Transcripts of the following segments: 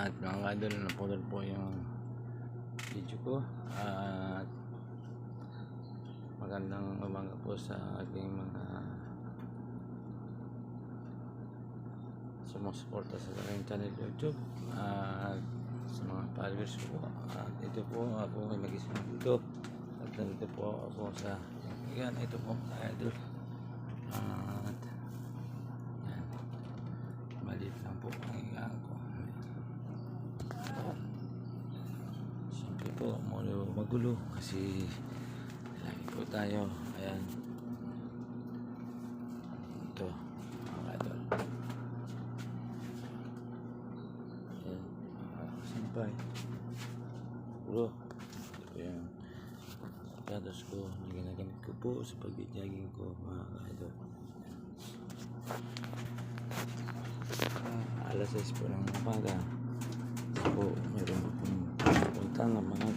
At mga idol, napulot po yung video ko. At magandang umaga po sa ating mga sumusuporta sa aking channel YouTube at sa mga followers ko. At ito po, ako ay mag-isip dito. At nandito po ako sa yan, ito po mga idol. At yan, maliit lang po ang higaan ko. Siyempre po, magulo kasi lagi po tayo. Ayan, ito mga idol. Ayan, sampay bro, ito po yung gatos ko na ginagamit ko po sa pag-jogging ko mga idol. Alas 6 po ng umaga po, meron po pong punta ng mga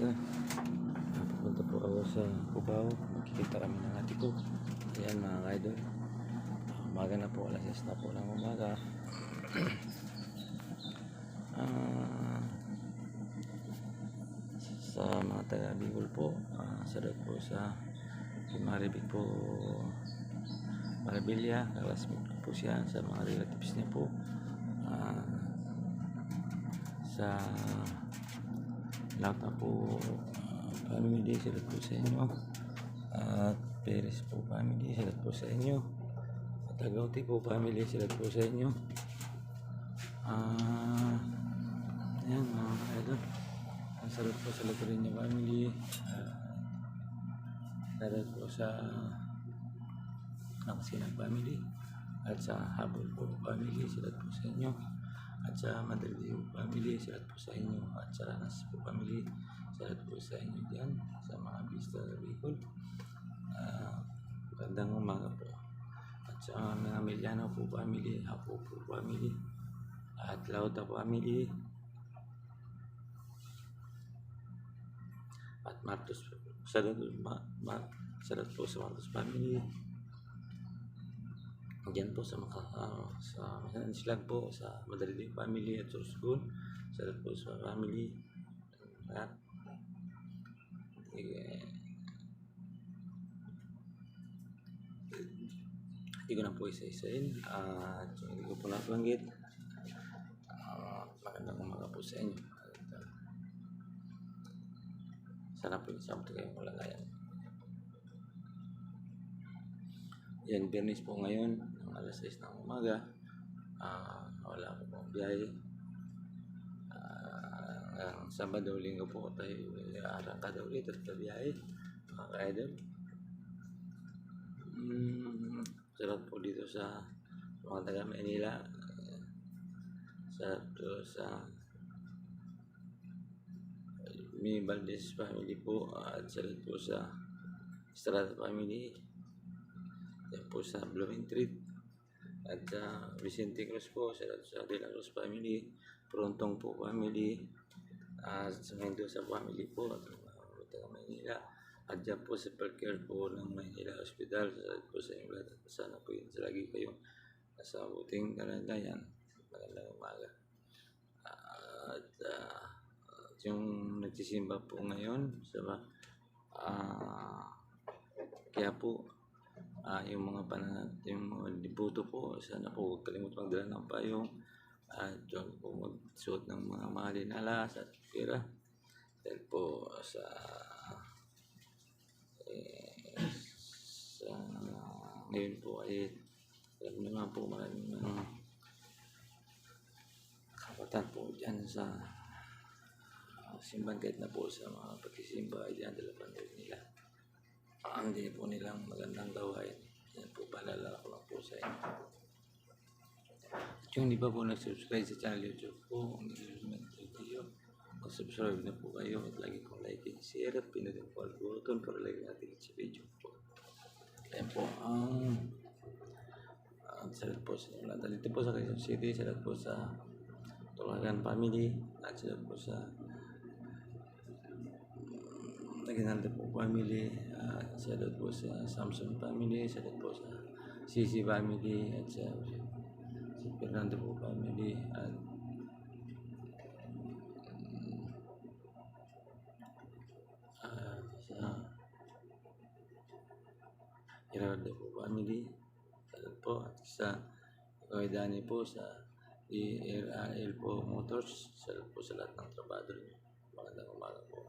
pupunta po ako sa Cubao. Makikita kami ng ate ko. Ayan mga idol, umaga na po, alas 6 na po ng umaga. Sa mga taga Bicol po, sadat po sa Maribig po, Marabilia, classmate ko po siya. Sa mga relatives niya po, sa Lata po family day, sadat po sa inyo. At Perez po family, sadat po sa inyo. At Agauti po family, sadat po sa inyo. Ayan mga idol, ang salat po sa Latorinya family, salat po sa Nakasinang family, at sa Habol po family, salat po sa inyo. At sa Madrid family, salat po sa inyo. At sa Ranas po family, salat po sa inyo dyan sa mga Vista Bicol. Magandang umaga po. At sa mga Miliano po family, Apo po family, at Lauta family, at Martos po. Salat po sa Martos family. Diyan po sa Islag po, sa Madrid family, at Sursugun, salat po sa family. At hindi ko na po isa-isain at hindi ko po nabanggit. Magandang umaga po sa inyo. Sana po isama kayong kalagayan. Yan, Bernis po ngayon ng alas 6 ng umaga. Wala po pong biyahe. Ang Sabado, Linggo po tayo arangkada ulit at biyahe mga ka-idol. Sarap po dito sa mga taga Manila. Sarap po sa Mi Valdez family po, at sarap po sa Estrada family. Yan po sa Blooming Treat, at sa Vicente Cruz po, sarap sa De La Cruz family, Prontong po family, sa Mendoza family po, at taga Manila. At dyan po sa Percare po ng Manila Hospital, sarap po sa inyo lahat. Sana po yun sa lagi kayong nasa buting kalagayan. Magandang umaga. At yung nagsisimba po ngayon sa kaya po yung mga yung mga dibuto po, sana po huwag kalimutan magdala ng payong at yung po magsuot ng mga mahalin alas at pera. Dahil po sa ngayon po ay alam naman po maraming kapatan po dyan sa simbahan, kahit na po sa mga pagsisimba ay dyan dalapan nila. Hindi po nilang magandang gawain. Yan po, paalala ko lang po sa inyo. At yung hindi pa po nag-subscribe sa channel YouTube po, video, mag-subscribe na po kayo at lagi kong like and share at pinutin po ang button para like natin sa video po. Yan po ang salat po sa inyo. Dito po sa Quezon City, salat po sa Tulagan family, at salat po sa Naginalda po family, salat po sa Samson family, salat po sa Sisi family, at sa Fernando po family, at Gerardo po family. Salamat po. At sa Kuya Danny po sa ERL po Motors. Salamat po sa lahat ng trabaho niyo. Magandang umaga po.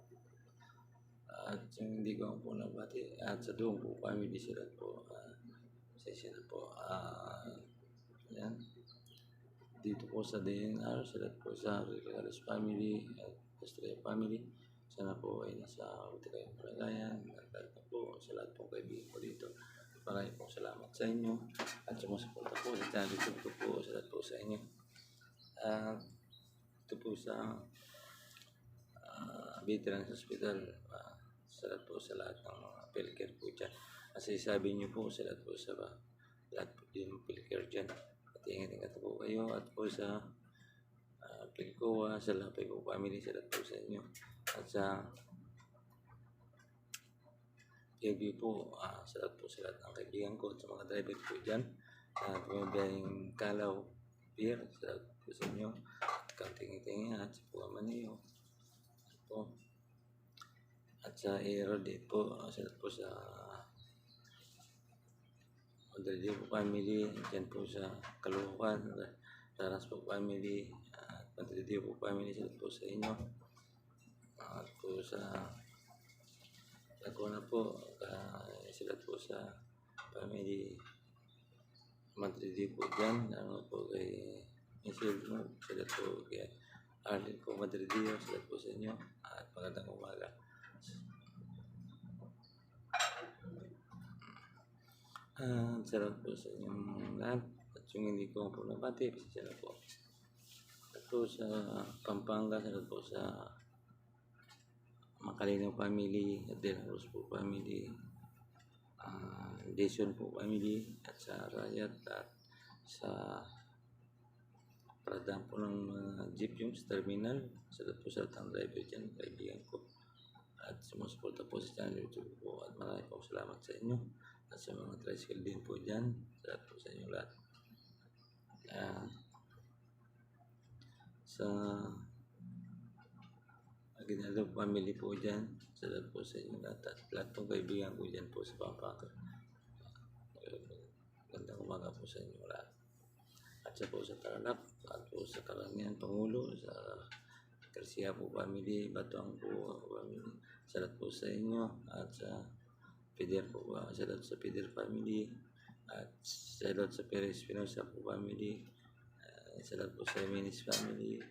At yung hindi ko po nabati, at sa doon po family sila po, session na po. Yan. Dito po sa DNR, sila po sa Regalos family at Estrella family. Sana po ay nasa buti kayong kalagayan. At lahat na po, sa lahat po kaibigan ko dito. Maraming po salamat sa inyo. At sumusuporta po sa channel ko po, sa lahat po sa inyo. Ito po sa Veterans Hospital. Salamat po sa lahat ng mga healthcare po dyan. Kasi sabi niyo po, salamat po sa lahat po din ng healthcare dyan. At ingat-ingat po kayo. At po sa Pilcoa, sa Lapay po family, salamat po sa inyo. At sa Pagview po, salamat po sa lahat ng kaibigan ko at sa mga driver po dyan. Pumabiyahing Kalaw Pier, salamat po sa inyo. At kanting-tingi at sa Puaman niyo. At sa Aero Date po, salamat po sa Madrid po family, dyan po sa Caloocan, Taras po family, at Madrid po family, salamat po sa inyo. At po sa Laguna po, salamat po sa family Madrid po dyan, ano po kay Michelle mo, salamat po kay Arlene po Madrid, salamat po sa inyo. At magandang umaga. Salamat po sa inyong lahat. At yung hindi ko po nabati, pasensya na po. At po sa Pampanga, salamat po sa Makalinaw family, at De La Cruz po family, Jason po family, at sa Rayat, at sa Pradam po ng jeep yung sa terminal. Salamat po sa lahat ng driver dyan, kaibigan ko. At sumusuporta po sa channel YouTube po. At maraming po salamat sa inyo. At sa mga tricycle din po dyan. Salamat po sa inyo lahat. Sa Aguinaldo family po dyan. Salamat po sa inyo lahat. At lahat po kaibigan ko dyan po sa Pampanga. Gandang umaga po sa inyo lahat. At sa po sa Tarlac. At po sa Karangian Pangulo. Sa Garcia po family. Batuang po family. Salamat po sa inyo. At sa Pider po, salamat sa Pider family. At salamat sa Perez Pinoza po family. Salamat po sa Minis family.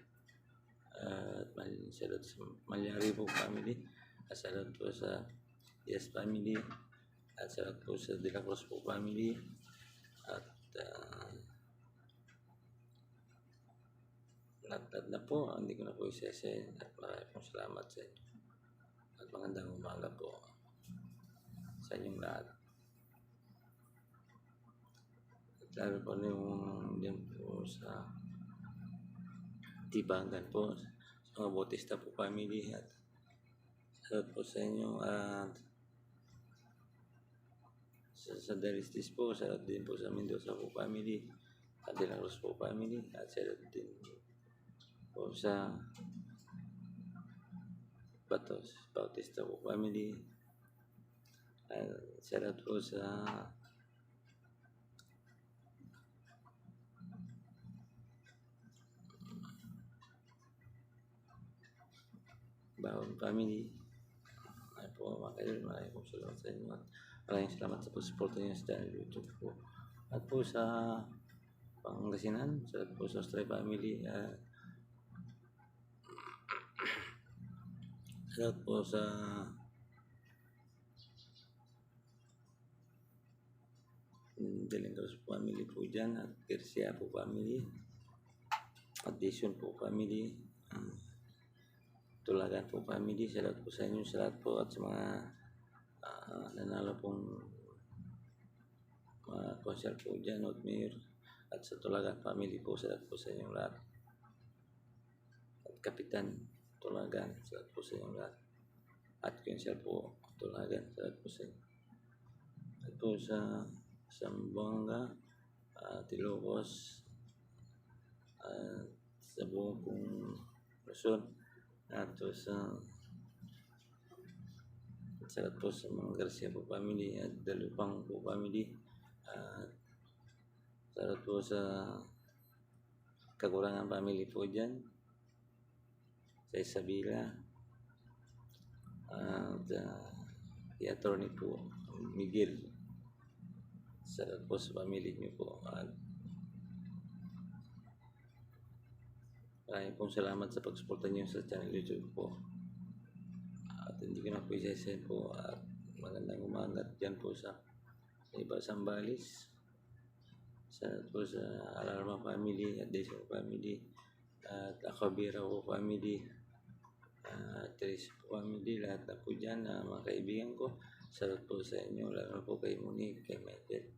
At salamat sa Malyari po family. At salamat po sa Diaz family. At salamat po sa De La Cruz po family. At lahat na po, hindi ko na po isese. At maraming pong salamat sa inyo. At magandang umaga po sa inyong lahat. At lalo po yung dyan po sa Tibangan po, sa mga Bautista po family. At salamat po sa inyo. At sa Daristis po, salamat din po sa Mendoza po family. At De La Cruz po family. At salamat din po sa Bautista po family. Salamat po sa Bawon family. Ay po mga kaidol, maraming po salamat sa inyo. At maraming salamat sa pag-support niyo sa channel YouTube po. At po sa Pangasinan, salamat po sa Stray family. Salamat po sa Delengros family po dyan. At Garcia po family. At Jason po family. Tulagan po family. Salamat po sa inyo. Salamat po. At sa mga nanalo pong mga konser po dyan, Otmir. At sa Tulagan family po, salamat po sa inyong lahat. At Kapitan Tulagan, salamat po sa inyong lahat. At konser po, Tulagan, salamat po sa inyo. At po sa Zamboanga, Ilocos, sa buong pong Luzon. At po sa sa lahat po sa mga Garcia po family at Dalupang po family. At sa lahat po sa Kakurangan family po dyan. Sa Isabela. At kay Attorney po Miguel. Sa lahat po sa family niyo po. At maraming pong salamat sa pagsuporta niyo sa channel YouTube po. At hindi ko na po isa-send po. At magandang umaga dyan po sa iba Sambales. Sa po sa Alarma family at Desio family at Acabira po family at Tris po family, lahat na po dyan mga kaibigan ko. Salut po sa inyo, lalo po kay Monique, kay Michael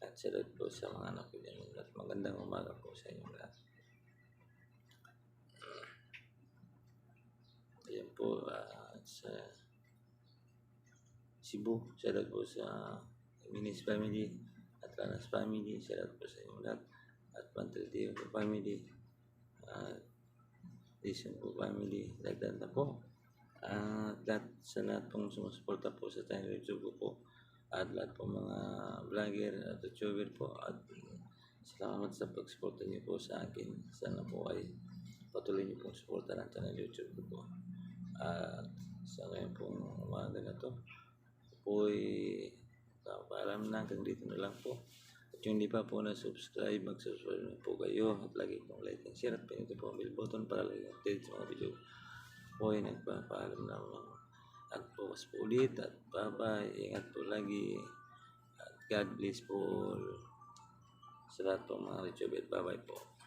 at salut po sa mga anak ko dyan at magandang umaga po sa inyo lahat. Ayan po sa Cebu, salut po sa Minis family at Lanas family, salut po sa inyo lahat at Pantelteo po family at Dison po family, dagdag na po at lahat sa lahat pong sumusuporta po sa channel YouTube po at lahat po mga vlogger at youtuber po at salamat sa pagsuporta niyo po sa akin. Sana po ay patuloy niyo pong suporta ng channel YouTube po at sa ngayon pong umaga na to po'y paalam na, hanggang dito na lang po. At yung hindi pa po na-subscribe, mag-subscribe na po kayo at lagi pong like and share at pinito po ang bell button para lagi update sa mga video po ay nagpapaalam naman. At bukas po ulit at bye-bye, ingat po lagi at God bless po sa lahat po mga YouTube at bye-bye po.